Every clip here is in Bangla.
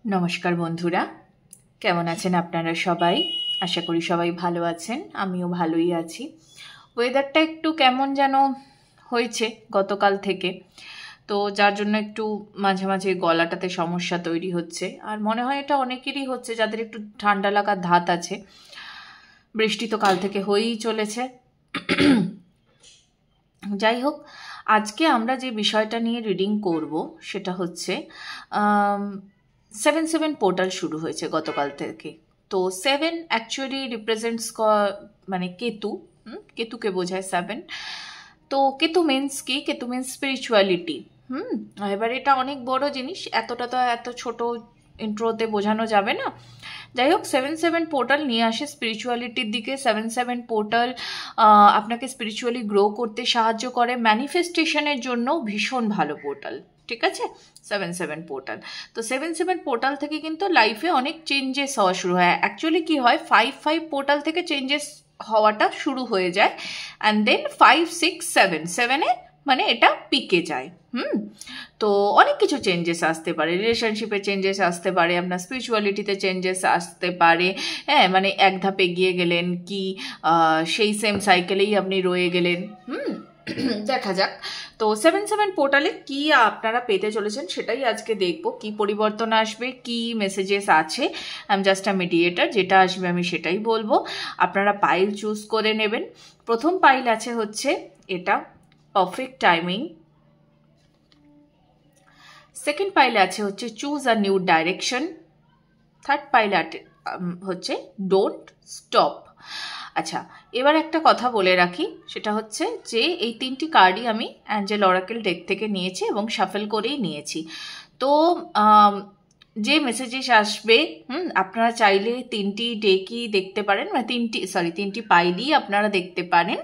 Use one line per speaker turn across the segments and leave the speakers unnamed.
নমস্কার বন্ধুরা, কেমন আছেন আপনারা সবাই? আশা করি সবাই ভালো আছেন, আমিও ভালোই আছি। ওয়েদারটা একটু কেমন যেন হয়েছে গতকাল থেকে, তো যার জন্য একটু মাঝে মাঝে গলাটাতে সমস্যা তৈরি হচ্ছে। আর মনে হয় এটা অনেকেরই হচ্ছে যাদের একটু ঠান্ডা লাগার ধাত আছে। বৃষ্টি তো কাল থেকে হয়েই চলেছে। যাই হোক, আজকে আমরা যে বিষয়টা নিয়ে রিডিং করব সেটা হচ্ছে 7/7 পোর্টাল শুরু হয়েছে গতকাল থেকে। তো 7 অ্যাকচুয়ালি রিপ্রেজেন্টস মানে কেতু, কেতুকে বোঝায় 7। তো কেতু মিন্স কি? Ketu means spirituality. এবার এটা অনেক বড় জিনিস, এতটা তো এত ছোট ইন্ট্রোতে বোঝানো যাবে না। যাই হোক, 7/7 পোর্টাল নিয়ে আসে স্পিরিচুয়ালিটির দিকে। 7/7 পোর্টাল আপনাকে স্পিরিচুয়ালি গ্রো করতে সাহায্য করে, ম্যানিফেস্টেশনের জন্য ভীষণ ভালো পোর্টাল। ঠিক আছে, 7/7 পোর্টাল। তো 7/7 পোর্টাল থেকে কিন্তু লাইফে অনেক চেঞ্জেস হওয়া শুরু হয়। অ্যাকচুয়ালি কি হয়, 5/5 পোর্টাল থেকে চেঞ্জেস হওয়াটা শুরু হয়ে যায়, অ্যান্ড দেন 5, 6, 7 মানে এটা পিকে যায়। তো অনেক কিছু চেঞ্জেস আসতে পারে, রিলেশনশিপে চেঞ্জেস আসতে পারে, আপনার স্পিরিচুয়ালিটিতে চেঞ্জেস আসতে পারে। হ্যাঁ, মানে এক ধাপ এগিয়ে গেলেন কি সেই সেম সাইকেলেই আপনি রয়ে গেলেন। দেখা যাক। তো 7/7 পোর্টালে কি আপনারা পেতে চলেছেন সেটাই আজকে দেখব। কি পরিবর্তন আসবে, কি মেসেজেস আছে। I am just a mediator, যেটা আসবে আমি সেটাই বলবো। আপনারা পাইল চুজ করে নেবেন। প্রথম পাইল আছে হচ্ছে এটা, পারফেক্ট টাইমিং। সেকেন্ড পাইলে আছে হচ্ছে choose a new direction. Third পাইলে হচ্ছে ডোন্ট স্টপ। আচ্ছা, এবার একটা কথা বলে রাখি, সেটা হচ্ছে যে এই তিনটি কার্ডই আমি অ্যাঞ্জেল অরাকেল ডেক থেকে নিয়েছি এবং শাফেল করেই নিয়েছি। তো যে মেসেজেস আসবে, আপনারা চাইলে তিনটি ডেকই দেখতে পারেন, মানে তিনটি পাইলই আপনারা দেখতে পারেন।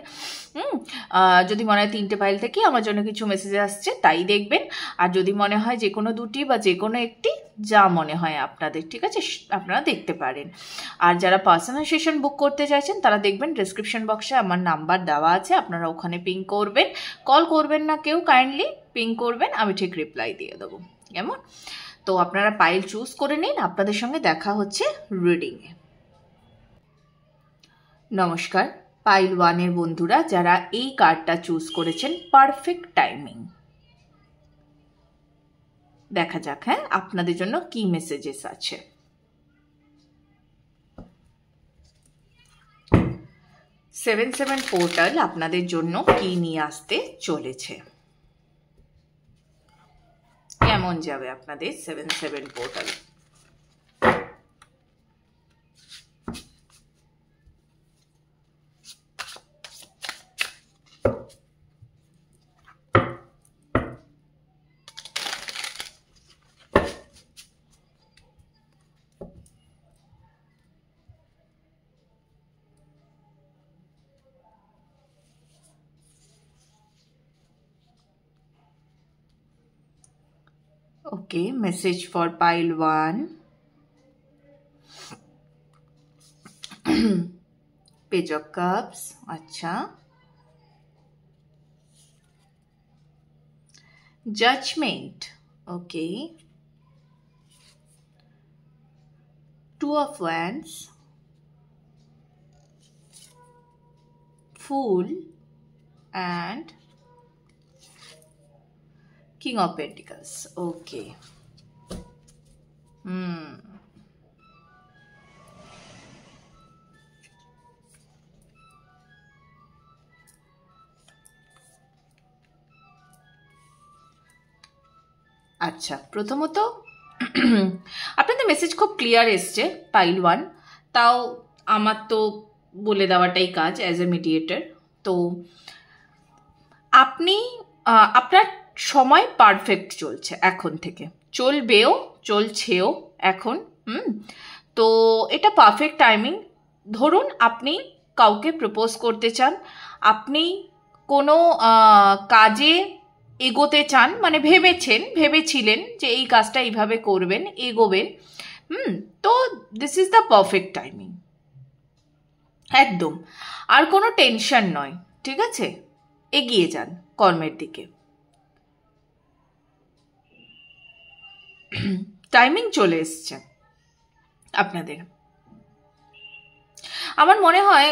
যদি মনে হয় তিনটে পাইল থেকে আমার জন্য কিছু মেসেজ আসছে তাই দেখবেন। আর যদি মনে হয় যে কোনো দুটি বা যে কোনো একটি, যা মনে হয় আপনাদের, ঠিক আছে, আপনারা দেখতে পারেন। আর যারা পার্সোনাল সেশন বুক করতে চাইছেন তারা দেখবেন ডেসক্রিপশন বক্সে আমার নাম্বার দেওয়া আছে, আপনারা ওখানে পিং করবেন। কল করবেন না কেউ, কাইন্ডলি পিং করবেন, আমি ঠিক রিপ্লাই দিয়ে দেবো। কেমন? তো আপনারা পাইল চুজ করে নিন, আপনাদের সঙ্গে দেখা হচ্ছে রিডিংয়ে। নমস্কার পাইল 1-এর বন্ধুরা, যারা এই কার্ডটা চুজ করেছেন, পারফেক্ট টাইমিং। দেখা যাক হ্যাঁ আপনাদের জন্য কি মেসেজেস আছে। 7/7 পোর্টাল আপনাদের জন্য কি নিয়ে আসতে চলেছে, কেমন যাবে আপনাদের 7/7 portal. Okay, message for pile 1. Page of Cups. अच्छा, Judgment. Okay, Two of Wands, Fool, and King of Pentacles. Okay. আচ্ছা, প্রথমত আপনাদের মেসেজ খুব ক্লিয়ার এসছে পাইল 1, তাও আমার তো বলে দেওয়াটাই কাজ অ্যাজ এ মিডিয়েটার। তো আপনি আপনার সময় পারফেক্ট চলছে এখন থেকে, চলবেও, চলছেও এখন। তো এটা পারফেক্ট টাইমিং। ধরুন আপনি কাউকে প্রপোজ করতে চান, আপনি কোনো কাজে এগোতে চান, মানে ভেবেছিলেন যে এই কাজটা এইভাবে করবেন, এগোবেন। তো this is the perfect timing একদম। আর কোনো টেনশন নয়, ঠিক আছে, এগিয়ে যান কর্মের দিকে। টাইমিং চলে এসছে আপনাদের। আমার মনে হয়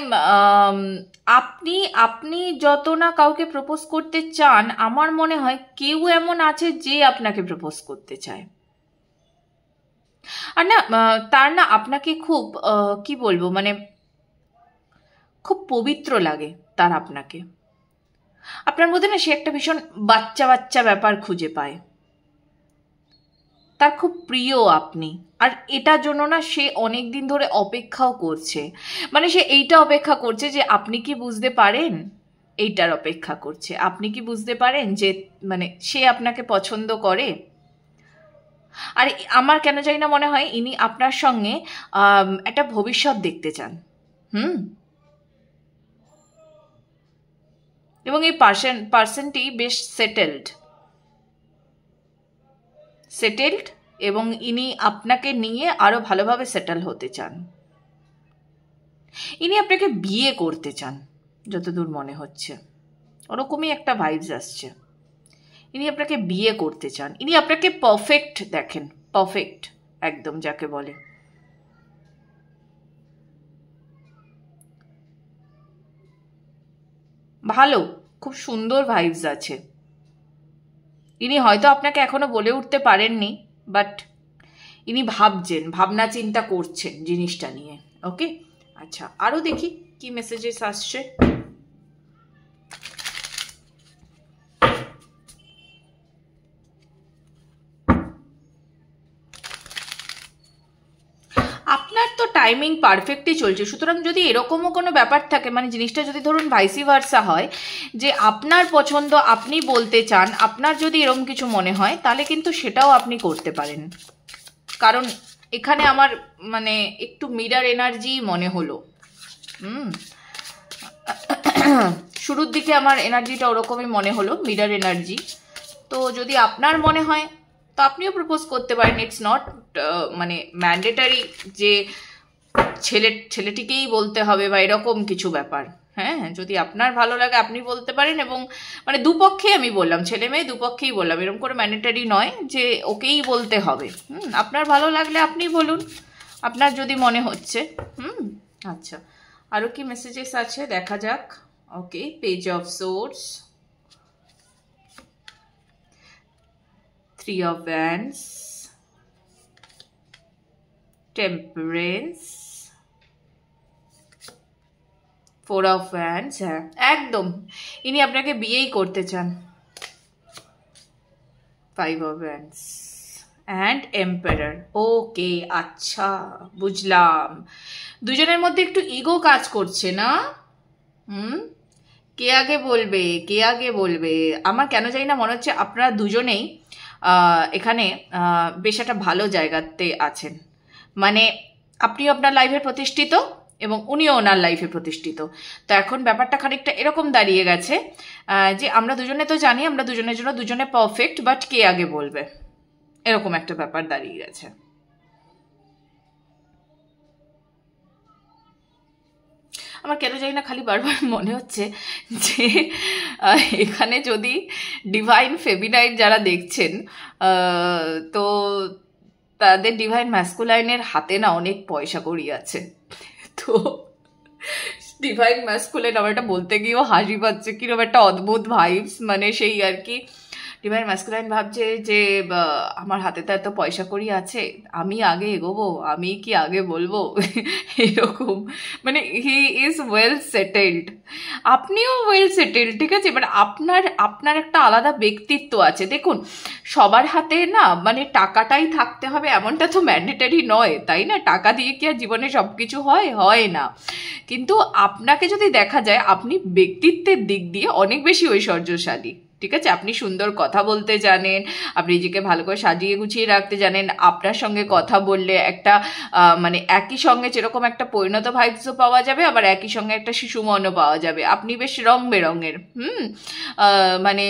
আপনি আপনি যত না কাউকে প্রপোজ করতে চান, আমার মনে হয় কেউ এমন আছে যে আপনাকে প্রপোজ করতে চায়। আর না তার না আপনাকে খুব কি বলবো, মানে খুব পবিত্র লাগে তার আপনাকে। আপনার মধ্যে না সে একটা ভীষণ বাচ্চা বাচ্চা ব্যাপার খুঁজে পায়, তার খুব প্রিয় আপনি। আর এটার জন্য না সে অনেক দিন ধরে অপেক্ষাও করছে, মানে সে এইটা অপেক্ষা করছে যে আপনি কি বুঝতে পারেন, এইটার অপেক্ষা করছে আপনি কি বুঝতে পারেন যে মানে সে আপনাকে পছন্দ করে। আর আমার কেন জানি না মনে হয় ইনি আপনার সঙ্গে একটা ভবিষ্যৎ দেখতে চান। এবং এই পার্সনটি বেশ সেটেলড এবং ইনি আপনাকে নিয়ে আরো ভালোভাবে সেটেল হতে চান। ইনি আপনাকে বিয়ে করতে চান যতদূর মনে হচ্ছে, ওরকমই একটা ভাইবস আসছে। ইনি আপনাকে বিয়ে করতে চান, ইনি আপনাকে পারফেক্ট দেখেন, পারফেক্ট একদম যাকে বলে। ভালো, খুব সুন্দর ভাইবস আছে। ইনি হয়তো আপনাকে এখনো বলে উঠতে পারেননি, বাট ইনি ভাবছেন, ভাবনা চিন্তা করছেন জিনিসটা নিয়ে। ওকে, আচ্ছা আরো দেখি কি মেসেজেস আসছে। আপনার তো টাইমিং পারফেক্টই চলছে, সুতরাং যদি এরকমও কোনো ব্যাপার থাকে, মানে জিনিসটা যদি ধরুন ভাইসি ভার্সা হয়, যে আপনার পছন্দ আপনি বলতে চান, আপনার যদি এরকম কিছু মনে হয় তাহলে কিন্তু সেটাও আপনি করতে পারেন। কারণ এখানে আমার মানে একটু মিরর এনার্জি মনে হলো। শুরুর দিকে আমার এনার্জিটা ওরকমই মনে হলো, মিরর এনার্জি। তো যদি আপনার মনে হয় তো আপনিও প্রপোজ করতে পারেন। ইটস নট মানে ম্যান্ডেটারি যে ছেলেটিকেই বলতে হবে বা এরকম কিছু ব্যাপার। হ্যাঁ, যদি আপনার ভালো লাগে আপনি বলতে পারেন, এবং মানে দুপক্ষেই আমি বললাম, ছেলে মেয়ে দুপক্ষেই বললাম, এরকম করে ম্যান্ডেটারি নয় যে ওকেই বলতে হবে। আপনার ভালো লাগলে আপনি বলুন, আপনার যদি মনে হচ্ছে। আচ্ছা আরও কি মেসেজেস আছে দেখা যাক। Okay, page of source, 3 of Wands, Temperance, 4 of Wands। হ্যাঁ একদম, ইনি আপনাকে বিয়েই করতে চান। 5 of Wands and Emperor। ওকে, আচ্ছা বুঝলাম, দুজনের মধ্যে একটু ইগো কাজ করছে না? কে আগে বলবে, কে আগে বলবে? আমার কেন জানি না মনে হচ্ছে আপনারা দুজনেই এখানে বেশ একটা ভালো জায়গাতে আছেন। মানে আপনিও আপনার লাইফে প্রতিষ্ঠিত এবং উনিও ওনার লাইফে প্রতিষ্ঠিত। তো এখন ব্যাপারটা খানিকটা এরকম দাঁড়িয়ে গেছে যে আমরা দুজনে তো জানি আমরা দুজনের জন্য দুজনে পারফেক্ট, বাট কে আগে বলবে, এরকম একটা ব্যাপার দাঁড়িয়ে গেছে। আমার কেন জানি না খালি বারবার মনে হচ্ছে যে এখানে যদি ডিভাইন ফেমিনাইন যারা দেখছেন তো তাদের ডিভাইন ম্যাসকুলাইনের হাতে না অনেক পয়সা কড়ি আছে। তো ডিভাইন ম্যাসকুলাইন, আমার এটা বলতে গিয়েও হাসি পাচ্ছে, কিরকম একটা অদ্ভুত ভাইবস, মানে সেই আর কি। ডিভাইন ম্যাসকুলাইন ভাবছে যে আমার হাতে তো এত পয়সা কড়ি আছে, আমি আগে এগোবো, আমি কি আগে বলবো, এরকম। মানে হি ইজ ওয়েল সেটেলড, আপনিও ওয়েল সেটেলড, ঠিক আছে। বাট আপনার একটা আলাদা ব্যক্তিত্ব আছে। দেখুন, সবার হাতে না মানে টাকাটাই থাকতে হবে এমনটা তো ম্যান্ডেটারি নয়, তাই না? টাকা দিয়ে কি আর জীবনে সব কিছু হয় না। কিন্তু আপনাকে যদি দেখা যায় আপনি ব্যক্তিত্বের দিক দিয়ে অনেক বেশি ঐশ্বর্যশালী, ঠিক আছে। আপনি সুন্দর কথা বলতে জানেন, আপনি নিজেকে ভালো করে সাজিয়ে গুছিয়ে রাখতে জানেন। আপনার সঙ্গে কথা বললে একটা মানে একই সঙ্গে যেরকম একটা পরিণত ভাইবসও পাওয়া যাবে, আবার একই সঙ্গে একটা শিশু মনও পাওয়া যাবে। আপনি বেশ রং বেরঙের, মানে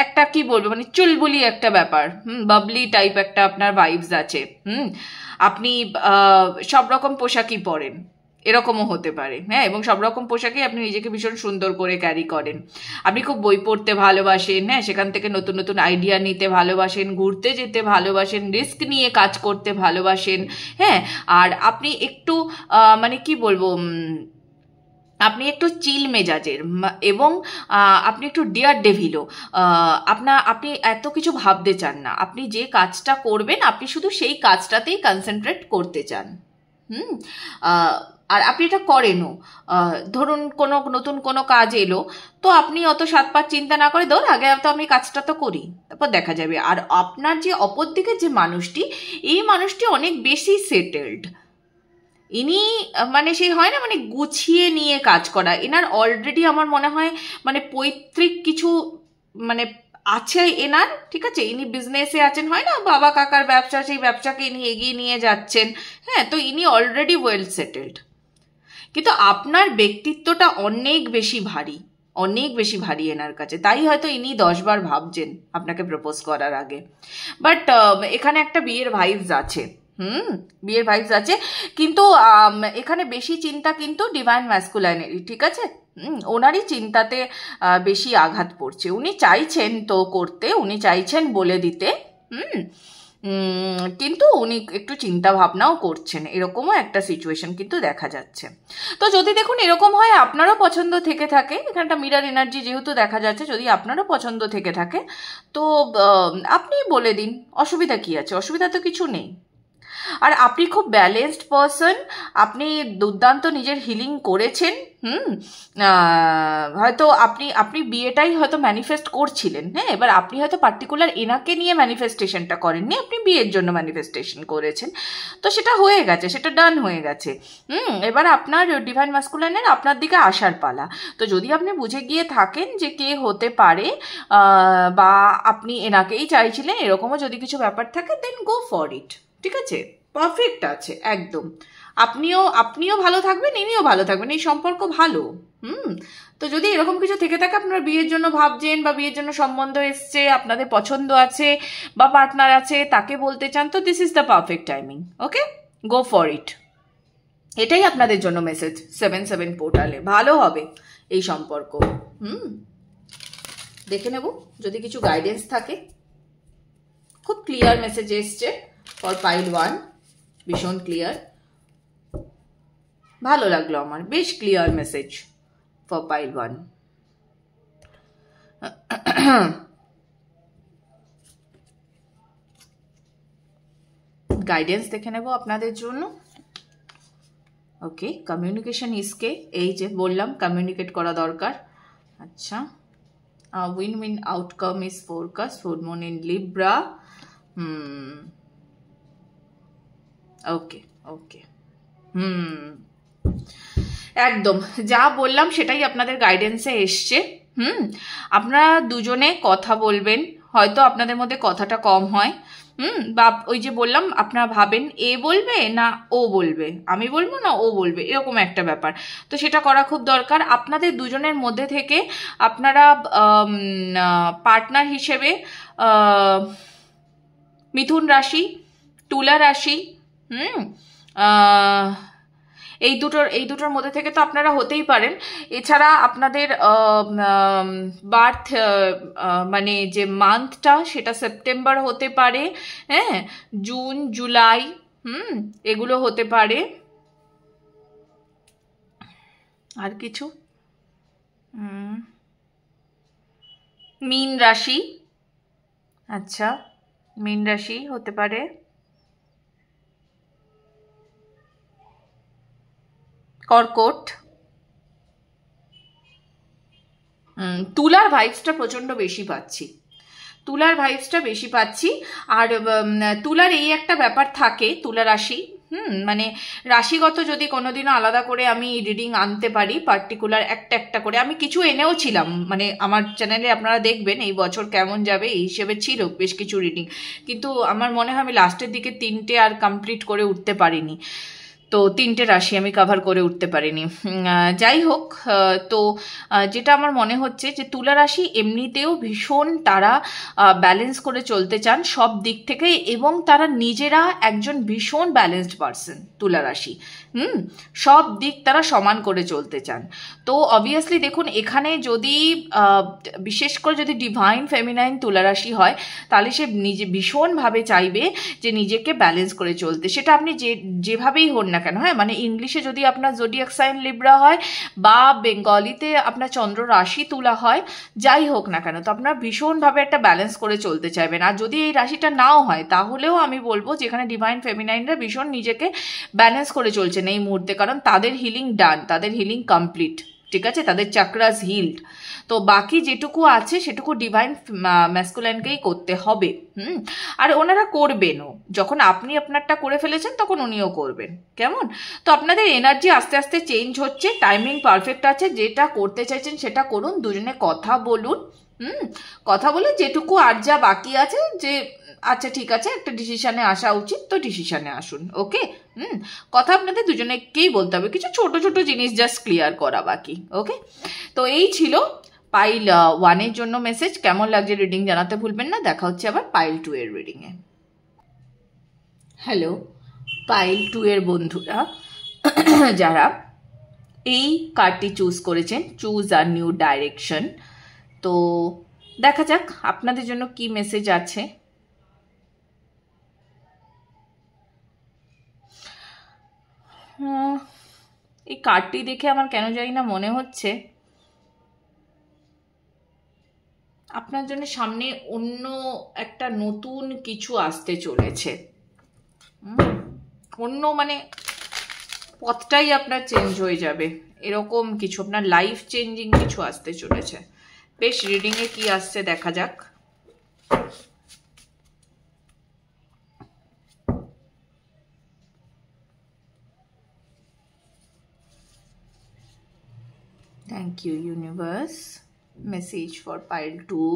একটা কি বলবো, মানে চুলবুলি একটা ব্যাপার, বাবলি টাইপ একটা আপনার ভাইবস আছে। আপনি সব রকম পোশাকই পরেন, এরকমও হতে পারে, হ্যাঁ। এবং সব রকম পোশাকে আপনি নিজেকে ভীষণ সুন্দর করে ক্যারি করেন। আপনি খুব বই পড়তে ভালোবাসেন, হ্যাঁ, সেখান থেকে নতুন নতুন আইডিয়া নিতে ভালোবাসেন, ঘুরতে যেতে ভালোবাসেন, রিস্ক নিয়ে কাজ করতে ভালোবাসেন, হ্যাঁ। আর আপনি একটু মানে কি বলবো, আপনি একটু চিল মেজাজের, এবং আপনি একটু ডিয়ার ডেভিলও। আপনি এত কিছু ভাবতে চান না। আপনি যে কাজটা করবেন আপনি শুধু সেই কাজটাতেই কনসেন্ট্রেট করতে চান। আর আপনি এটা করেনও। ধরুন কোনো নতুন কোনো কাজ এলো, তো আপনি অত 7 পাঁচ চিন্তা না করে ধর আগে তো আমি কাজটা তো করি, তারপর দেখা যাবে। আর আপনার যে অপর দিকের যে মানুষটি, এই মানুষটি অনেক বেশি সেটেলড। ইনি মানে সেই হয় না, মানে গুছিয়ে নিয়ে কাজ করা। এনার অলরেডি আমার মনে হয় মানে পৈতৃক কিছু মানে আছে এনার, ঠিক আছে। ইনি বিজনেসে আছেন, হয় না, বাবা কাকার ব্যবসা, সেই ব্যবসাকে ইনি এগিয়ে নিয়ে যাচ্ছেন, হ্যাঁ। তো ইনি অলরেডি ওয়েল সেটেলড। কিন্তু আপনার ব্যক্তিত্বটা অনেক বেশি ভারী, অনেক বেশি ভারী এনার কাছে। তাই হয়তো ইনি 10 বার ভাবছেন আপনাকে প্রপোজ করার আগে। বাট এখানে একটা বিয়ের ভাইবস আছে, বিয়ের ভাইবস আছে। কিন্তু এখানে বেশি চিন্তা কিন্তু ডিভাইন ম্যাসকুলাইনেরই, ঠিক আছে। ওনারই চিন্তাতে বেশি আঘাত পড়ছে। উনি চাইছেন তো করতে, উনি চাইছেন বলে দিতে, কিন্তু উনি একটু চিন্তা ভাবনাও করছেন, এরকমও একটা সিচুয়েশন কিন্তু দেখা যাচ্ছে। তো যদি দেখুন এরকম হয়, আপনারও পছন্দ থেকে থাকে, এখানটা মিরর এনার্জি যেহেতু দেখা যাচ্ছে, যদি আপনারও পছন্দ থেকে থাকে তো আপনি বলে দিন, অসুবিধা কি আছে? অসুবিধা তো কিছু নেই। আর আপনি খুব ব্যালেন্সড পারসন, আপনি দুর্দান্ত নিজের হিলিং করেছেন। হয়তো আপনি বিয়েটাই হয়তো ম্যানিফেস্ট করছিলেন, হ্যাঁ। এবার আপনি হয়তো পার্টিকুলার এনাকে নিয়ে ম্যানিফেস্টেশনটা করেননি, আপনি বিয়ের জন্য ম্যানিফেস্টেশন করেছেন। তো সেটা হয়ে গেছে, সেটা ডান হয়ে গেছে। এবার আপনার ডিভাইন ম্যাসকুলাইনের আপনার দিকে আসার পালা। তো যদি আপনি বুঝে গিয়ে থাকেন যে কে হতে পারে, বা আপনি এনাকেই চাইছিলেন, এরকমও যদি কিছু ব্যাপার থাকে, দেন গো ফর ইট, ঠিক আছে। পারফেক্ট আছে একদম। আপনিও ভালো থাকবেন, ইনিও ভালো থাকবেন, এই সম্পর্ক ভালো। তো যদি এরকম কিছু থেকে থাকে, আপনারা বিয়ের জন্য ভাবছেন বা বিয়ের জন্য সম্বন্ধ এসছে, আপনাদের পছন্দ আছে বা পার্টনার আছে, তাকে বলতে চান, তো this is the perfect timing. Okay, go for it. এটাই আপনাদের জন্য মেসেজ 7/7 পোর্টালে। ভালো হবে এই সম্পর্ক। দেখে নেব যদি কিছু গাইডেন্স থাকে। খুব ক্লিয়ার মেসেজ এসছে ফর পাইল 1, ভীষণ ক্লিয়ার, ভালো লাগলো আমার, বেশ clear message for pile 1। Guidance দেখে নেব আপনাদের জন্য। ওকে, কমিউনিকেশন ইসকে, এই যে বললাম কমিউনিকেট করা দরকার। আচ্ছা, win win outcome is forecast, full moon in Libra. Okay okay, একদম যা বললাম সেটাই আপনাদের গাইডেন্সে এসছে। আপনারা দুজনে কথা বলবেন, হয়তো আপনাদের মধ্যে কথাটা কম হয়, বা ওই যে বললাম আপনারা ভাবেন এ বলবে না ও বলবে, আমি বলবো না ও বলবে, এরকম একটা ব্যাপার। তো সেটা করা খুব দরকার। আপনাদের দুজনের মধ্যে থেকে আপনারা পার্টনার হিসেবে মিথুন রাশি, তুলা রাশি, এই দুটোর মধ্যে থেকে তো আপনারা হতেই পারেন। এছাড়া আপনাদের বার্থ মানে যে মান্থটা সেটা সেপ্টেম্বর হতে পারে, হ্যাঁ, জুন, জুলাই, এগুলো হতে পারে। আর কিছু, মীন রাশি, আচ্ছা মীন রাশি হতে পারে। কর্কট, তুলার ভাইবসটা প্রচন্ড বেশি পাচ্ছি, তুলার ভাইবসটা বেশি পাচ্ছি। আর তুলার এই একটা ব্যাপার থাকে, তুলা রাশি, মানে রাশিগত যদি কোনোদিনও আলাদা করে আমি রিডিং আনতে পারি, পার্টিকুলার একটা করে, আমি কিছু এনেও ছিলাম, মানে আমার চ্যানেলে আপনারা দেখবেন এই বছর কেমন যাবে এই হিসেবে ছিল বেশ কিছু রিডিং, কিন্তু আমার মনে হয় আমি লাস্টের দিকে 3টে আর কমপ্লিট করে উঠতে পারিনি। তো 3টে রাশি আমি কভার করে উঠতে পারিনি। যাই হোক, তো যেটা আমার মনে হচ্ছে যে তুলা রাশি এমনিতেও ভীষণ তারা ব্যালেন্স করে চলতে চান সব দিক থেকে, এবং তারা নিজেরা একজন ভীষণ ব্যালেন্সড পার্সন তুলা রাশি। সব দিক তারা সমান করে চলতে চান। তো অবভিয়াসলি দেখুন, এখানে যদি বিশেষ করে যদি ডিভাইন ফেমিনাইন তুলা রাশি হয়, তাহলে সে নিজে ভীষণভাবে চাইবে যে নিজেকে ব্যালেন্স করে চলতে, সেটা আপনি যেভাবেই হন না কেন। হ্যাঁ, মানে ইংলিশে যদি আপনার জোডিয়াক সাইন লিব্রা হয় বা বেঙ্গলিতে আপনার চন্দ্র রাশি তুলা হয়, যাই হোক না কেন, তো আপনার ভীষণভাবে একটা ব্যালেন্স করে চলতে চাইবেন। আর যদি এই রাশিটা নাও হয়, তাহলেও আমি বলবো যেখানে ডিভাইন ফেমিনাইনরা ভীষণ নিজেকে ব্যালেন্স করে চলছেন এই মুহূর্তে, কারণ তাদের হিলিং ডান, তাদের হিলিং কমপ্লিট, ঠিক আছে, তাদের চাকরাস হিলড। তো বাকি যেটুকু আছে সেটুকু ডিভাইন ম্যাসকুলাইনকেই করতে হবে। আর ওনারা করবেনও, যখন আপনি আপনারটা করে ফেলেছেন তখন উনিও করবেন। কেমন? তো আপনাদের এনার্জি আস্তে আস্তে চেঞ্জ হচ্ছে, টাইমিং পারফেক্ট আছে, যেটা করতে চাইছেন সেটা করুন, দুজনে কথা বলুন। কথা বলে যেটুকু আর যা বাকি আছে, যে আচ্ছা ঠিক আছে একটা ডিসিশনে আসা উচিত, তো ডিসিশনে আসুন। ওকে, কথা আপনাদের দুজনেকেই বলতে হবে, কিছু ছোট ছোট জিনিস জাস্ট ক্লিয়ার করা বাকি। ওকে, তো এই ছিল পাইল 1-এর জন্য মেসেজ। কেমন লাগছে রিডিং জানাতে ভুলবেন না। দেখা হচ্ছে আবার পাইল 2 এর রিডিংয়ে। হ্যালো পাইল 2 এর বন্ধুরা, যারা এই কার্ডটি চুজ করেছেন, চুজ আ নিউ ডাইরেকশন, তো দেখা যাক আপনাদের জন্য কি মেসেজ আছে। এই কার্ডটি দেখে আমার কেন জানি না মনে হচ্ছে আপনার জন্য সামনে অন্য একটা নতুন কিছু আসতে চলেছে। অন্য মানে পথটাই আপনার চেঞ্জ হয়ে যাবে, এরকম কিছু আপনার লাইফ চেঞ্জিং কিছু আসতে চলেছে। বেশ, রিডিংয়ে কি আসছে দেখা যাক। Thank you, universe. Message for pile 2.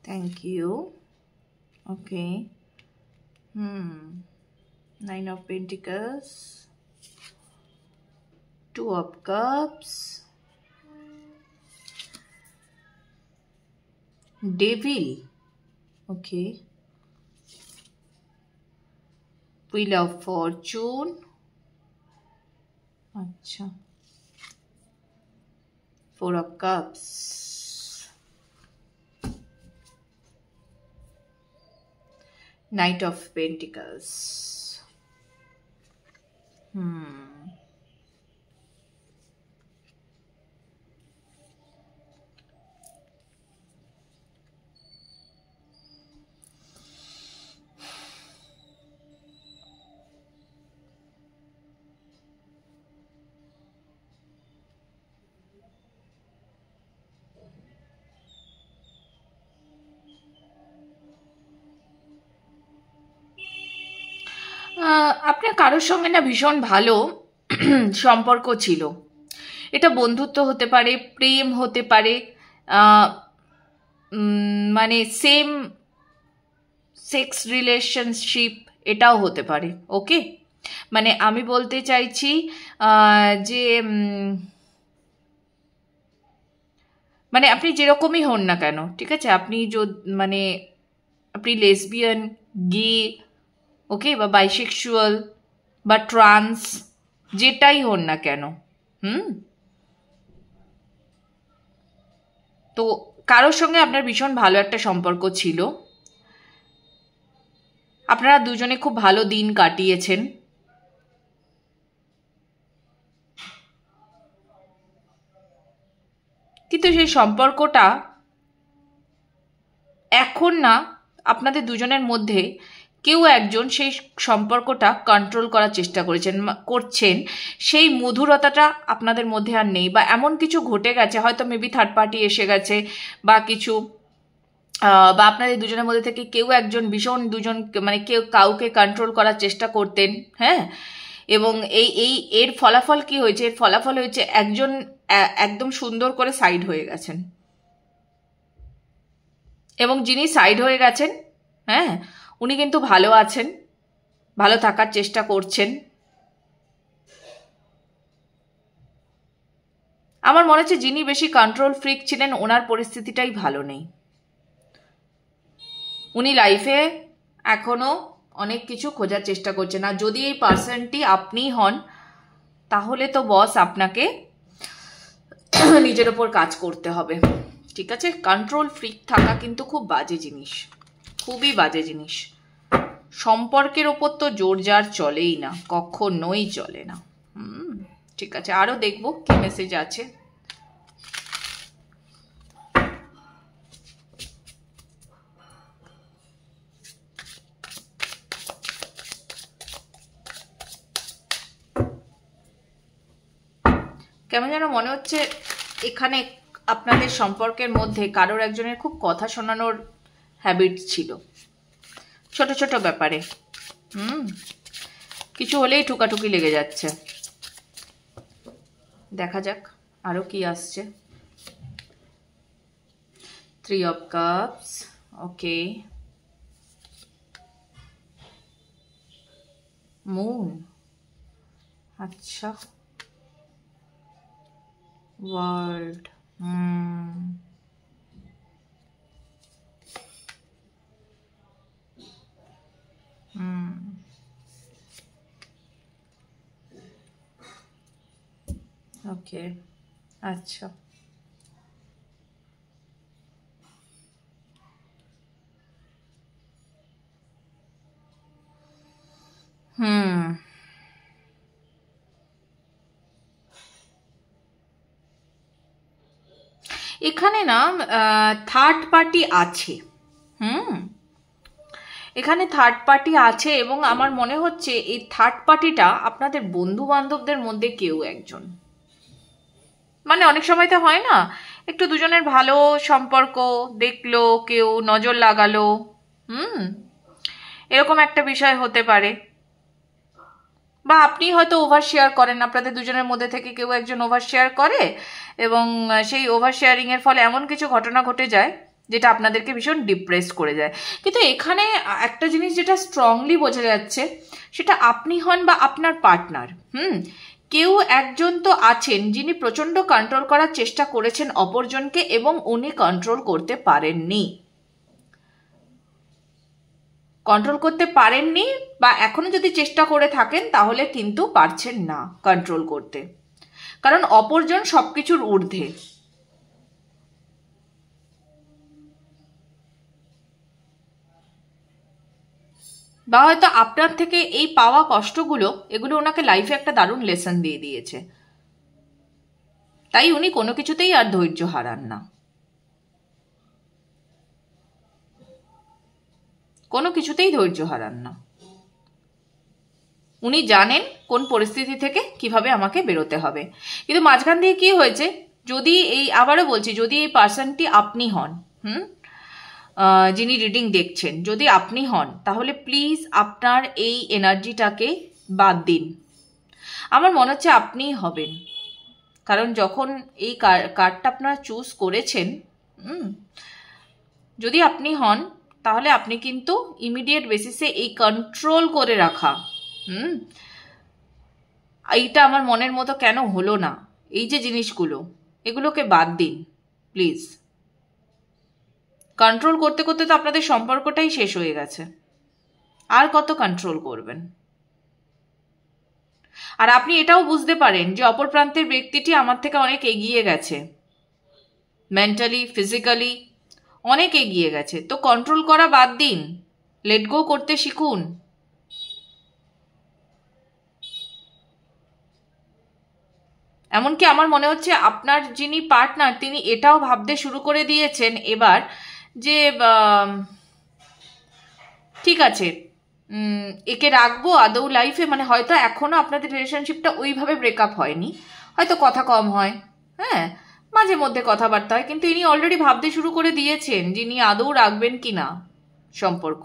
Thank you. Okay. 9 of Pentacles. 2 of Cups. Devil. Okay. Wheel of Fortune. Acha. 4 of Cups. Knight of Pentacles. আপনার কারোর সঙ্গে না ভীষণ ভালো সম্পর্ক ছিল। এটা বন্ধুত্ব হতে পারে, প্রেম হতে পারে, মানে সেম সেক্স রিলেশনশিপ এটাও হতে পারে। ওকে, মানে আমি বলতে চাইছি যে মানে আপনি যেরকমই হন না কেন, ঠিক আছে, আপনি মানে আপনি লেসবিয়ান, গে, ওকে, বা বাইসেক্সুয়াল বা ট্রান্স, যেটাই হন না কেন, তো কারোর সঙ্গে আপনার ভীষণ ভালো একটা সম্পর্ক ছিল। আপনারা দুজনে খুব ভালো দিন কাটিয়েছেন। কিন্তু সেই সম্পর্কটা এখন না, আপনাদের দুজনের মধ্যে কেউ একজন সেই সম্পর্কটা কন্ট্রোল করার চেষ্টা করছেন, সেই মধুরতাটা আপনাদের মধ্যে আর নেই, বা এমন কিছু ঘটে গেছে, হয়তো মেবি থার্ড পার্টি এসে গেছে বা কিছু, বা আপনাদের দুজনের মধ্যে থেকে কেউ একজন ভীষণ মানে কেউ কাউকে কন্ট্রোল করার চেষ্টা করতেন। হ্যাঁ, এবং এর ফলাফল কি হয়েছে? এর ফলাফল হয়েছে একজন একদম সুন্দর করে সাইড হয়ে গেছেন, এবং যিনি সাইড হয়ে গেছেন, হ্যাঁ, উনি কিন্তু ভালো আছেন, ভালো থাকার চেষ্টা করছেন। আমার মনে হচ্ছে যিনি বেশি কন্ট্রোল ফ্রিক ছিলেন ওনার পরিস্থিতিটাই ভালো নেই। উনি লাইফে এখনো অনেক কিছু খোঁজার চেষ্টা করছেন। আর যদি এই পার্সনটি আপনি হন তাহলে তো বস আপনাকে নিজের ওপর কাজ করতে হবে, ঠিক আছে? কন্ট্রোল ফ্রিক থাকা কিন্তু খুব বাজে জিনিস, খুবই বাজে জিনিস। সম্পর্কের ওপর তো জোর জার চলেই না, কখনোই চলে না। ঠিক আছে, আরো দেখবো কি মেসেজ আছে। কেমন যেন মনে হচ্ছে এখানে আপনাদের সম্পর্কের মধ্যে কারোর একজনের খুব কথা শোনানোর হ্যাবিট ছিল, ছোট ছোট ব্যাপারে কিছু হলেই টুকাটুকি লেগে যাচ্ছে। দেখা যাক আরো কি আসছে। 3 of Cups, ওকে। মুন, আচ্ছা। ওয়ার্ল্ড, ওকে, আচ্ছা। এখানে না থার্ড পার্টি আছে। এখানে থার্ড পার্টি আছে এবং আমার মনে হচ্ছে এই থার্ড পার্টিটা আপনাদের বন্ধু বান্ধবদের মধ্যে কেউ একজন। মানে অনেক সময় তো হয় না, একটু দুজনের ভালো সম্পর্ক দেখলো, কেউ নজর লাগালো, এরকম একটা বিষয় হতে পারে। বা আপনি হয়তো ওভার শেয়ার করেন, আপনাদের দুজনের মধ্যে থেকে কেউ একজন ওভার শেয়ার করে এবং সেই ওভার শেয়ারিং এর ফলে এমন কিছু ঘটনা ঘটে যায় যেটা আপনাদেরকে ভীষণ ডিপ্রেস করে যায়। কিন্তু এখানে একটা জিনিস যেটা স্ট্রংলি বোঝা যাচ্ছে, সেটা আপনি হন বা আপনার পার্টনার, কেউ একজন তো আছেন যিনি প্রচন্ড কন্ট্রোল করার চেষ্টা করেছেন অপরজনকে এবং উনি কন্ট্রোল করতে পারেননি। কন্ট্রোল করতে পারেননি বা এখনো যদি চেষ্টা করে থাকেন তাহলে কিন্তু পারছেন না কন্ট্রোল করতে, কারণ অপরজন সবকিছুর ঊর্ধ্বে। বা হয়তো আপনার থেকে এই পাওয়া কষ্টগুলো, এগুলো ওনাকে লাইফে একটা দারুণ লেসন দিয়ে দিয়েছে, তাই উনি কোনো কিছুতেই আর ধৈর্য হারান না, কোনো কিছুতেই ধৈর্য হারান না। উনি জানেন কোন পরিস্থিতি থেকে কিভাবে আমাকে বেরোতে হবে। কিন্তু মাঝখান দিয়ে কি হয়েছে, যদি এই, আবারও বলছি, যদি এই পার্সনটি আপনি হন, যিনি রিডিং দেখছেন, যদি আপনি হন তাহলে প্লিজ আপনার এই এনার্জিটাকে বাদ দিন। আমার মনে হচ্ছে আপনিই হবেন, কারণ যখন এই কার্ডটা আপনারা চুজ করেছেন, যদি আপনি হন তাহলে আপনি কিন্তু ইমিডিয়েট বেসিসে এই কন্ট্রোল করে রাখা, এইটা আমার মনের মতো কেন হলো না, এই যে জিনিসগুলো, এগুলোকে বাদ দিন প্লিজ। কন্ট্রোল করতে করতে তো আপনাদের সম্পর্কটাই শেষ হয়ে গেছে, আর কত কন্ট্রোল করবেন? আর আপনি এটাও বুঝতে পারেন যে অপর প্রান্তের ব্যক্তিটি আমার থেকে অনেক এগিয়ে গেছে, মেন্টালি, ফিজিক্যালি অনেক এগিয়ে গেছে। তো কন্ট্রোল করা বাদ দিন, লেট গো করতে শিখুন। এমনকি আমার মনে হচ্ছে আপনার যিনি পার্টনার তিনি এটাও ভাবতে শুরু করে দিয়েছেন এবার যে ঠিক আছে, একে রাখবো আদৌ লাইফে, মানে হয়তো এখনো আপনাদের রিলেশনশিপটা ওইভাবে ব্রেকআপ হয়নি, হয়তো কথা কম হয়, মাঝে মধ্যে কথাবার্তা হয়, কিন্তু ইনি অলরেডি ভাবতে শুরু করে দিয়েছেন যে ইনি আদৌ রাখবেন কিনা সম্পর্ক।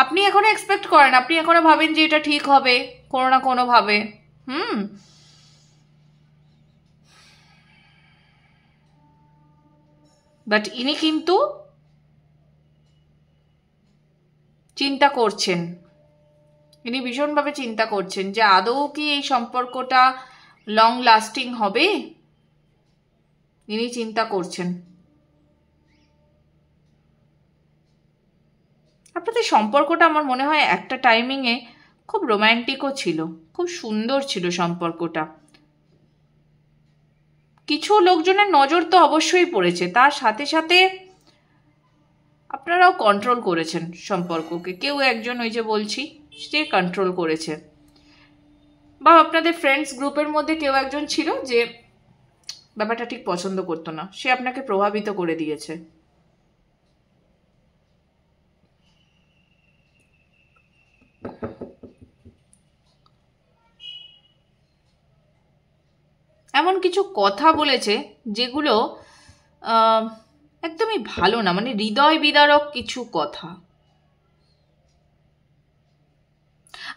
আপনি এখনো এক্সপেক্ট করেন, আপনি এখনো ভাবেন যে এটা ঠিক হবে কোনো না কোনো ভাবে, বাট ইনি কিন্তু চিন্তা করছেন, ইনি ভীষণভাবে চিন্তা করছেন যে আদৌ কি এই সম্পর্কটা লং লাস্টিং হবে ইনি চিন্তা করছেন। আপনাদের সম্পর্কটা আমার মনে হয় একটা টাইমিংয়ে খুব রোম্যান্টিকও ছিল, খুব সুন্দর ছিল সম্পর্কটা। কিছু লোকজনের নজর তো অবশ্যই পড়েছে, তার সাথে সাথে আপনারাও কন্ট্রোল করেছেন সম্পর্ককে। কেউ একজন, ওই যে বলছি, সে কন্ট্রোল করেছে, বা আপনাদের ফ্রেন্ডস গ্রুপের মধ্যে কেউ একজন ছিল যে ব্যাপারটা ঠিক পছন্দ করতো না, সে আপনাকে প্রভাবিত করে দিয়েছে। এমন কিছু কথা বলেছে যেগুলো একদমই ভালো না, মানে হৃদয় বিদারক কিছু কথা।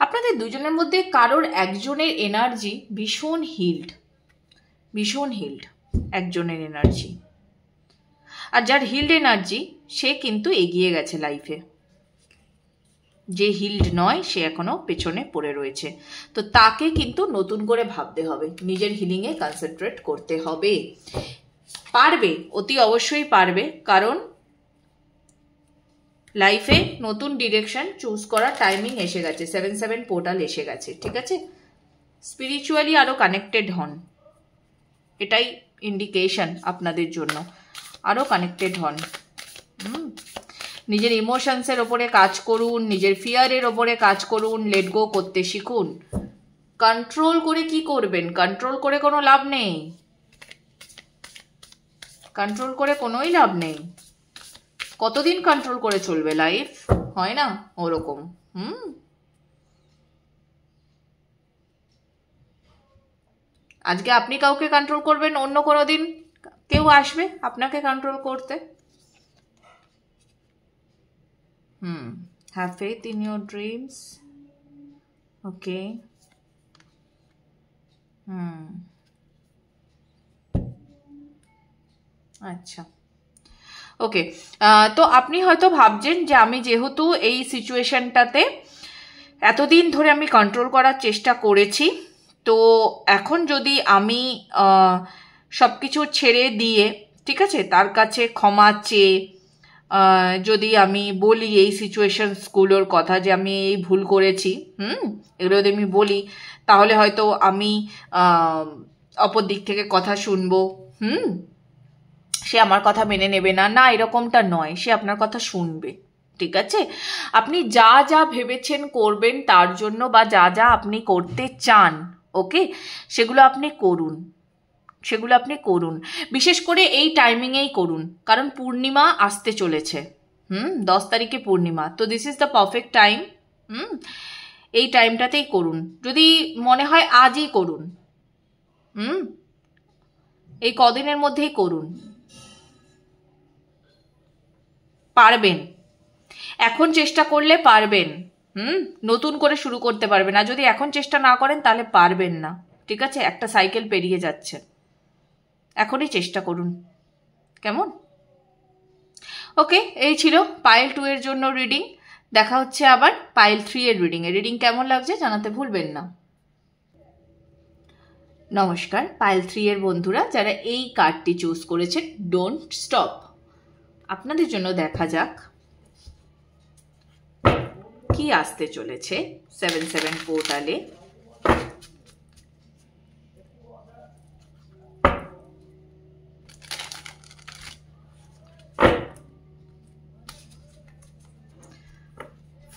আপনাদের দুজনের মধ্যে কারোর একজনের এনার্জি ভীষণ হিল্ড, ভীষণ হিল্ড একজনের এনার্জি, আর যার হিল্ড এনার্জি সে কিন্তু এগিয়ে গেছে লাইফে। যে হিল্ড নয় সে এখনো পেছনে পড়ে রয়েছে, তো তাকে কিন্তু নতুন করে ভাবতে হবে, নিজের হিলিংয়ে কনসেন্ট্রেট করতে হবে। পারবে, অতি অবশ্যই পারবে, কারণ লাইফে নতুন ডিরেকশন চুজ করার টাইমিং এসে গেছে, 7/7 পোর্টাল এসে গেছে, ঠিক আছে। স্পিরিচুয়ালি আরো কানেক্টেড হন, এটাই ইন্ডিকেশন আপনাদের জন্য, আরো কানেক্টেড হন। নিজের ইমোশনসের ওপরে কাজ করুন, নিজের ফিয়ারের ওপরে কাজ করুন, লেট গো করতে শিখুন। কন্ট্রোল করে কি করবেন? কন্ট্রোল করে কোনো লাভ নেই, কন্ট্রোল করে কোনোই লাভ নেই। কতদিন কন্ট্রোল করে চলবে লাইফ? হয় না ওরকম। আজকে আপনি কাউকে কন্ট্রোল করবেন, অন্য কোনো দিন কেউ আসবে আপনাকে কন্ট্রোল করতে। Have faith in your dreams. Okay. আচ্ছা, ওকে। তো আপনি হয়তো ভাবছেন যে আমি যেহেতু এই সিচুয়েশনটাতে এতদিন ধরে আমি কন্ট্রোল করার চেষ্টা করেছি, তো এখন যদি আমি সব কিছু ছেড়ে দিয়ে, ঠিক আছে, তার কাছে ক্ষমা চেয়ে যদি আমি বলি এই সিচুয়েশনসগুলোর কথা, যে আমি এই ভুল করেছি, এগুলো যদি আমি বলি, তাহলে হয়তো আমি অপর দিক থেকে কথা শুনবো, সে আমার কথা মেনে নেবে না, না এরকমটা নয়, সে আপনার কথা শুনবে, ঠিক আছে। আপনি যা যা ভেবেছেন করবেন তার জন্য, বা যা যা আপনি করতে চান, ওকে, সেগুলো আপনি করুন, সেগুলো আপনি করুন। বিশেষ করে এই টাইমিংয়েই করুন, কারণ পূর্ণিমা আসতে চলেছে। 10 তারিখে পূর্ণিমা, তো this is the perfect time. এই টাইমটাতেই করুন, যদি মনে হয় আজই করুন, এই কদিনের মধ্যেই করুন, পারবেন। এখন চেষ্টা করলে পারবেন, নতুন করে শুরু করতে পারবেন। আর যদি এখন চেষ্টা না করেন তাহলে পারবেন না, ঠিক আছে। একটা সাইকেল পেরিয়ে যাচ্ছে, এখনই চেষ্টা করুন, কেমন? ওকে, এই ছিল পাইল 2 এর জন্য রিডিং। দেখা হচ্ছে আবার পাইল 3 এর রিডিংয়ে। রিডিং কেমন লাগছে জানাতে ভুলবেন না। নমস্কার পাইল 3 এর বন্ধুরা, যারা এই কার্ডটি চুজ করেছেন, ডোন্ট স্টপ। আপনাদের জন্য দেখা যাক কি আসতে চলেছে 7/7 পোর্টালে।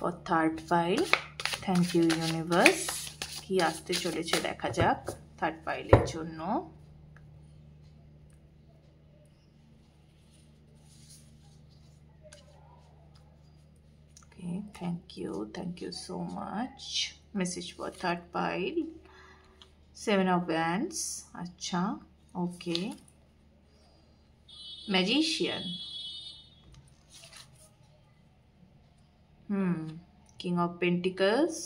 For third pile, thank you universe, কি আসতে চলেছে দেখা যাক থার্ড পাইলের জন্য। Okay, thank you so much. Message for third pile, 7 of Wands, acha, okay. Magician, King of Pentacles,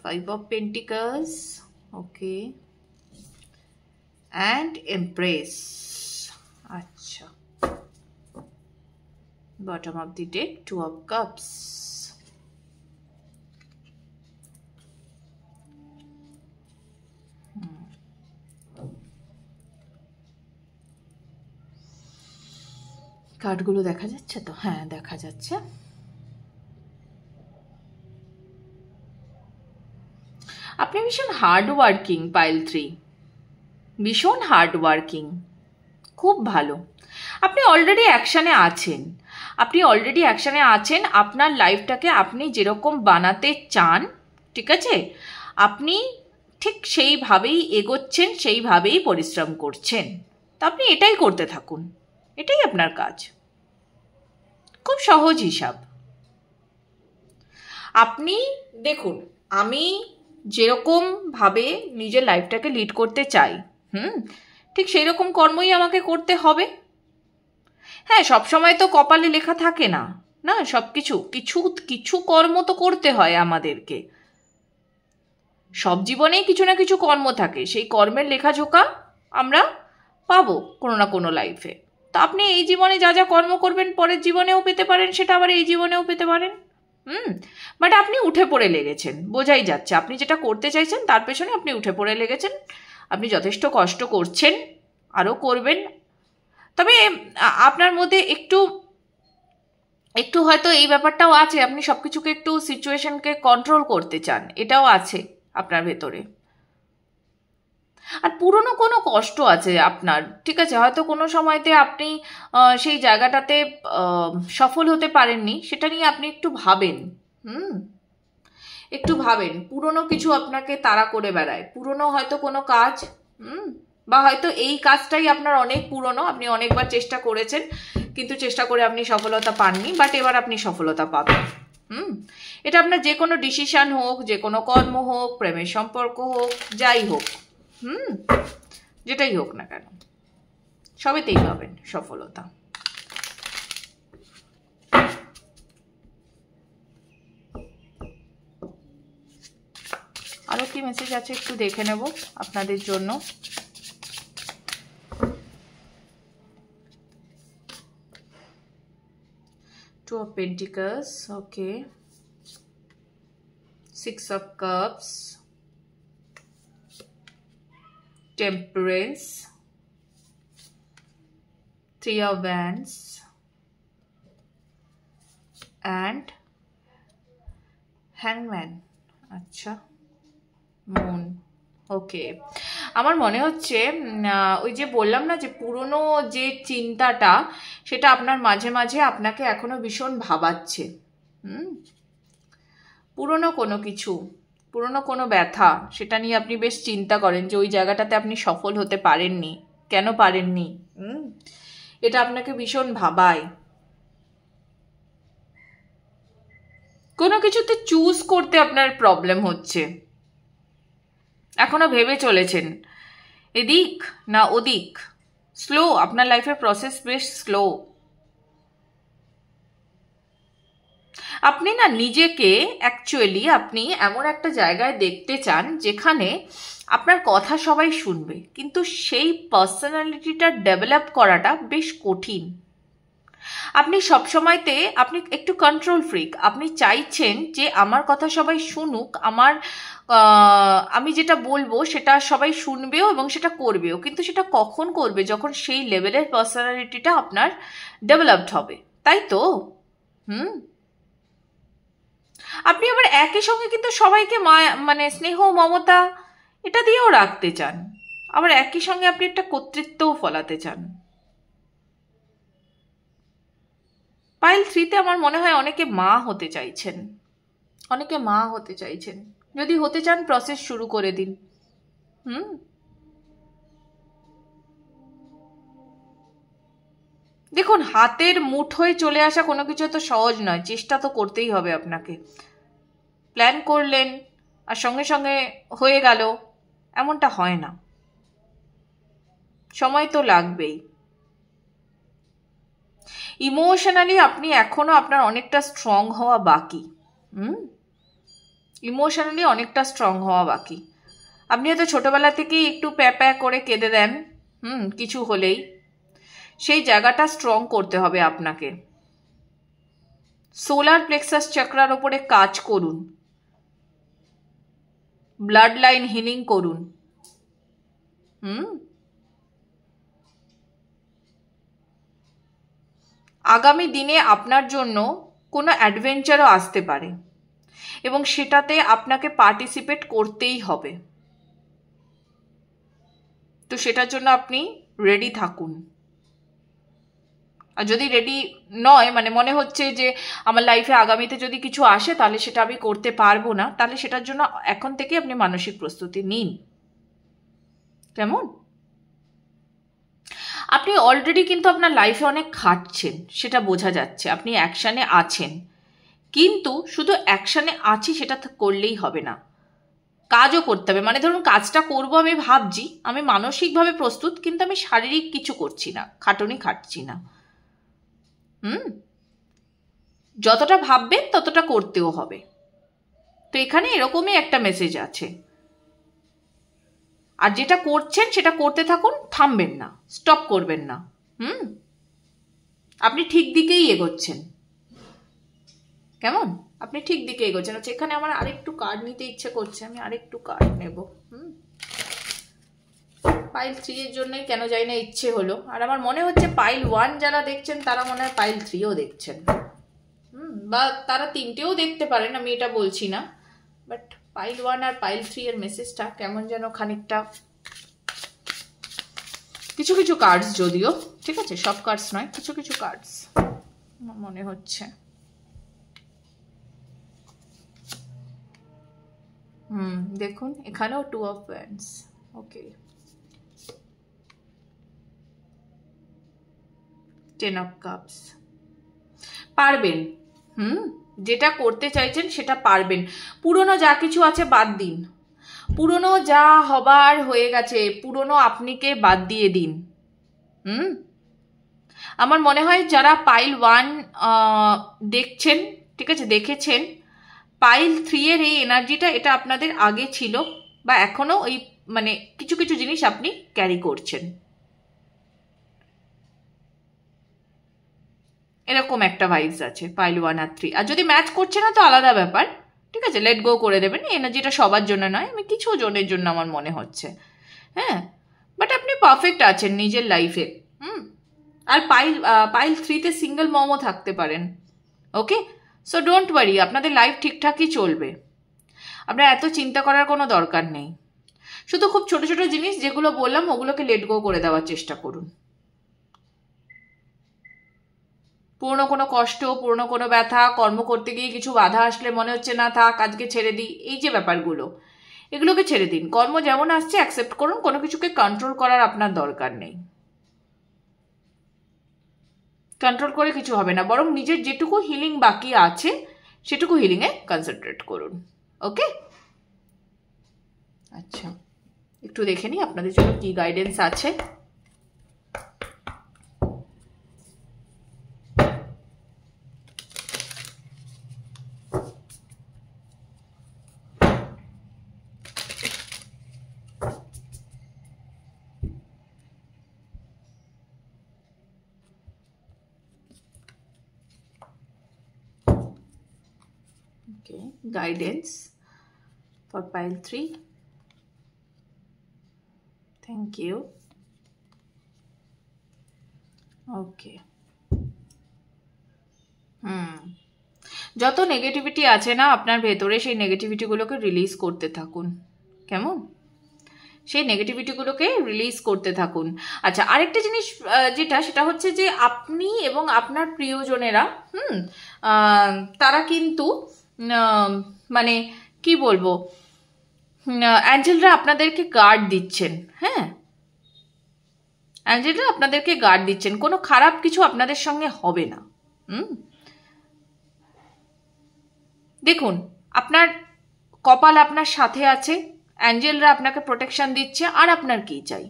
5 of Pentacles, okay, and Empress, acha. Bottom of the deck, 2 of Cups, কার্ডগুলো দেখা যাচ্ছে তো? হ্যাঁ, দেখা যাচ্ছে। আপনি ভীষণ হার্ড ওয়ার্কিং পাইল 3, ভীষণ হার্ড ওয়ার্কিং, খুব ভালো। আপনি অলরেডি অ্যাকশানে আছেন, আপনার লাইফটাকে আপনি যেরকম বানাতে চান, ঠিক আছে, আপনি ঠিক সেইভাবেই এগোচ্ছেন, সেইভাবেই পরিশ্রম করছেন। তা আপনি এটাই করতে থাকুন, এটাই আপনার কাজ। খুব সহজ হিসাব। আপনি দেখুন, আমি যেরকমভাবে নিজের লাইফটাকে লিড করতে চাই, ঠিক সেই রকম কর্মই আমাকে করতে হবে। হ্যাঁ, সবসময় তো কপালে লেখা থাকে না, না, সব কিছু কিছু কিছু কর্ম তো করতে হয় আমাদেরকে। সব জীবনেই কিছু না কিছু কর্ম থাকে, সেই কর্মের লেখাজোখা আমরা পাবো কোনো না কোনো লাইফে। তো আপনি এই জীবনে যা যা কর্ম করবেন পরের জীবনেও পেতে পারেন, সেটা আবার এই জীবনেও পেতে পারেন। বাট আপনি উঠে পড়ে লেগেছেন, বোঝাই যাচ্ছে আপনি যেটা করতে চাইছেন তার পেছনে আপনি উঠে পড়ে লেগেছেন। আপনি যথেষ্ট কষ্ট করছেন, আরও করবেন। তবে আপনার মধ্যে একটু একটু হয়তো এই ব্যাপারটাও আছে, আপনি সব কিছুকে একটু সিচুয়েশনকে কন্ট্রোল করতে চান, এটাও আছে আপনার ভেতরে। আর পুরনো কোনো কষ্ট আছে আপনার, ঠিক আছে, হয়তো কোনো সময়তে আপনি সেই জায়গাটাতে সফল হতে পারেননি, সেটা নিয়ে আপনি একটু ভাবেন। একটু ভাবেন, পুরনো কিছু আপনাকে তাড়া করে বেড়ায়, পুরনো হয়তো কোনো কাজ, বা হয়তো এই কাজটাই আপনার অনেক পুরনো, আপনি অনেকবার চেষ্টা করেছেন কিন্তু চেষ্টা করে আপনি সফলতা পাননি, বাট এবার আপনি সফলতা পাবেন। এটা আপনার যে কোনো ডিসিশন হোক, যে কোনো কর্ম হোক, প্রেমের সম্পর্ক হোক, যাই হোক, যেটাই হোক না কেন, সবেতেই পাবেন সফলতা। আরো কি মেসেজ আছে একটু দেখে নেব আপনাদের জন্য। Two of Pentacles, okay. Six of Cups, Temperance, Three of Wands, and Hangman. আচ্ছা, মুন, ওকে। আমার মনে হচ্ছে ওই যে বললাম না যে পুরনো যে চিন্তাটা, সেটা আপনার মাঝে মাঝে আপনাকে এখনো ভীষণ ভাবাচ্ছে। পুরনো কোনো কিছু, পুরনো কোনো ব্যথা, সেটা নিয়ে আপনি বেশ চিন্তা করেন যে ওই জায়গাটাতে আপনি সফল হতে পারেননি, কেন পারেননি, এটা আপনাকে ভীষণ ভাবায়। কোনো কিছুতে চুজ করতে আপনার প্রবলেম হচ্ছে, এখনো ভেবে চলেছেন এদিক না ওদিক, স্লো, আপনার লাইফের প্রসেস বেশ স্লো। আপনি না নিজেকে অ্যাকচুয়ালি আপনি এমন একটা জায়গায় দেখতে চান যেখানে আপনার কথা সবাই শুনবে, কিন্তু সেই পার্সোনালিটিটা ডেভেলপ করাটা বেশ কঠিন। আপনি সবসময়তে আপনি একটু কন্ট্রোল ফ্রিক, আপনি চাইছেন যে আমার কথা সবাই শুনুক, আমি যেটা বলবো সেটা সবাই শুনবেও এবং সেটা করবেও, কিন্তু সেটা কখন করবে, যখন সেই লেভেলের পার্সোনালিটিটা আপনার ডেভেলপড হবে, তাই তো? আপনি আবার একই সঙ্গে কিন্তু সবাইকে মানে স্নেহ মমতা এটা দিয়েও রাখতে চান, আবার একই সঙ্গে আপনি একটা কর্তৃত্বও ফলাতে চান। পাইল 3-তে আমার মনে হয় অনেকে মা হতে চাইছেন, অনেকে মা হতে চাইছেন। যদি হতে চান প্রসেস শুরু করে দিন। দেখুন, হাতের মুঠোয় চলে আসা কোনো কিছু তো সহজ নয়, চেষ্টা তো করতেই হবে আপনাকে। প্ল্যান করলেন আর সঙ্গে সঙ্গে হয়ে গেল, এমনটা হয় না, সময় তো লাগবেই। ইমোশনালি আপনি এখনো আপনার অনেকটা স্ট্রং হওয়া বাকি, ইমোশনালি অনেকটা স্ট্রং হওয়া বাকি। আপনি হয়তো ছোটবেলা থেকেই একটু প্যা করে কেঁদে দেন, কিছু হলেই, সেই জায়গাটা স্ট্রং করতে হবে আপনাকে। সোলার প্লেক্সাস চক্রার ওপরে কাজ করুন, ব্লাড লাইন হিলিং করুন। আগামী দিনে আপনার জন্য কোনো অ্যাডভেঞ্চারও আসতে পারে এবং সেটাতে আপনাকে পার্টিসিপেট করতেই হবে। তো সেটার জন্য আপনি রেডি থাকুন। আর যদি রেডি নয়, মানে মনে হচ্ছে যে আমার লাইফে আগামীতে যদি কিছু আসে তাহলে সেটা আমি করতে পারবো না, তাহলে সেটার জন্য এখন থেকে আপনি মানসিক প্রস্তুতি নিন। কেমন? আপনি অলরেডি কিন্তু আপনার লাইফে অনেক খাটছেন, সেটা বোঝা যাচ্ছে। আপনি অ্যাকশানে আছেন, কিন্তু শুধু অ্যাকশানে আছি সেটা করলেই হবে না, কাজও করতে হবে। মানে ধরুন কাজটা করব আমি ভাবছি, আমি মানসিকভাবে প্রস্তুত, কিন্তু আমি শারীরিক কিছু করছি না, খাটুনি খাটছি না। যতটা ভাববেন ততটা করতেও হবে। তো এখানে এরকমই একটা মেসেজ আছে। আর যেটা করছেন সেটা করতে থাকুন, থামবেন না, স্টপ করবেন না। আপনি ঠিক দিকেই এগোচ্ছেন। কেমন? আপনি ঠিক দিকে এগোচ্ছেন। আচ্ছা, এখানে আমার আরেকটু কার্ড নিতে ইচ্ছে করছে, আমি আরেকটু কার্ড নেব। পাইল 3 এর জন্যই কেন জানি না ইচ্ছে হলো। আর আমার মনে হচ্ছে পাইল 1 যারা দেখছেন তারা মনে হয় পাইল 3ও দেখছেন, বা তারা 3টেও দেখতে পারেন, আমি এটা বলছি না। বাট পাইল 1 আর পাইল 3 এর মেসেজটা কেমন যেন খানিকটা, কিছু কিছু কার্ডস, যদিও ঠিক আছে সব কার্ডস নয়, কিছু কিছু কার্ডস মনে হচ্ছে। দেখুন এখানেও 2 of wands. Okay, 10 of cups. পারবেন, যেটা করতে চাইছেন সেটা পারবেন। পুরনো যা কিছু আছে বাদ দিন, পুরনো যা হবার হয়ে গেছে, পুরনো আপনিকে বাদ দিয়ে দিন। আমার মনে হয় যারা পাইল 1 দেখছেন, ঠিক আছে, দেখেছেন, পাইল 3 এর এই এনার্জিটা এটা আপনাদের আগে ছিল, বা এখনো ওই মানে কিছু কিছু জিনিস আপনি ক্যারি করছেন, এরকম একটা ভাইবস আছে পাইল 1 আর 3। আর যদি ম্যাচ করছে না তো আলাদা ব্যাপার, ঠিক আছে, লেট গো করে দেবেন। এনার্জিটা সবার জন্য নয়, আমি কিছু জনের জন্য আমার মনে হচ্ছে। হ্যাঁ, বাট আপনি পারফেক্ট আছেন নিজের লাইফে। আর পাইল 3তে সিঙ্গেল মমও থাকতে পারেন। ওকে, সো ডোন্ট ওয়ারি, আপনাদের লাইফ ঠিকঠাকই চলবে। আপনার এত চিন্তা করার কোনো দরকার নেই। শুধু খুব ছোট ছোট জিনিস যেগুলো বললাম ওগুলোকে লেট গো করে দেওয়ার চেষ্টা করুন। পুরনো কোনো কষ্ট, পুরনো কোনো ব্যথা, কর্ম করতে গিয়ে কিছু বাধা আসলে মনে হচ্ছে না থাক আজকে ছেড়ে দিই, এই যে ব্যাপারগুলো, এগুলোকে ছেড়ে দিন। কর্ম যেমন আসছে অ্যাকসেপ্ট করুন, কোনো কিছুকে কন্ট্রোল করার আপনার দরকার নেই। কন্ট্রোল করে কিছু হবে না, বরং নিজের যেটুকু হিলিং বাকি আছে সেটুকু হিলিংয়ে কনসেন্ট্রেট করুন। ওকে, আচ্ছা একটু দেখে নিই আপনাদের জন্য কি গাইডেন্স আছে। Okay, guidance for pile 3. Thank you. Okay. যত নেগেটিভিটি আছে না আপনার ভেতরে, সেই নেগেটিভিটিগুলোকে রিলিজ করতে থাকুন। কেমন? সেই নেগেটিভিটিগুলোকে রিলিজ করতে থাকুন। আচ্ছা, আরেকটা জিনিস যেটা, সেটা হচ্ছে যে আপনি এবং আপনার প্রিয়জনেরা তারা কিন্তু মানে কি বলবো, অ্যাঞ্জেলরা আপনাদেরকে গার্ড দিচ্ছেন। হ্যাঁ, অ্যাঞ্জেলরা আপনাদেরকে গার্ড দিচ্ছেন, কোনো খারাপ কিছু আপনাদের সঙ্গে হবে না। দেখুন আপনার কপাল আপনার সাথে আছে, অ্যাঞ্জেলরা আপনাকে প্রোটেকশন দিচ্ছে, আর আপনার কি চাই?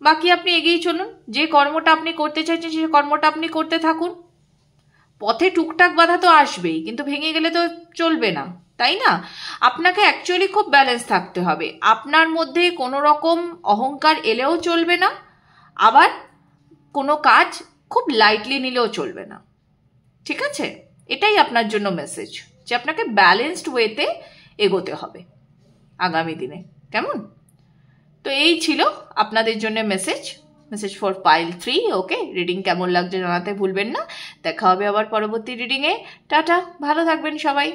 বাকি আপনি এগিয়ে চলুন, যে কর্মটা আপনি করতে চাইছেন সেই কর্মটা আপনি করতে থাকুন। পথে টুকটাক বাধা তো আসবেই, কিন্তু ভেঙে গেলে তো চলবে না, তাই না? আপনাকে অ্যাকচুয়ালি খুব ব্যালেন্স থাকতে হবে। আপনার মধ্যে কোনো রকম অহংকার এলেও চলবে না, আবার কোনো কাজ খুব লাইটলি নিলেও চলবে না। ঠিক আছে, এটাই আপনার জন্য মেসেজ, যে আপনাকে ব্যালেন্সড ওয়েতে এগোতে হবে আগামী দিনে। কেমন? তো এই ছিল আপনাদের জন্য message. Message for pile 3। Okay, reading কেমন লাগছে জানাতে ভুলবেন না। দেখা হবে আবার পরবর্তী রিডিংয়ে। টাটা, ভালো থাকবেন সবাই।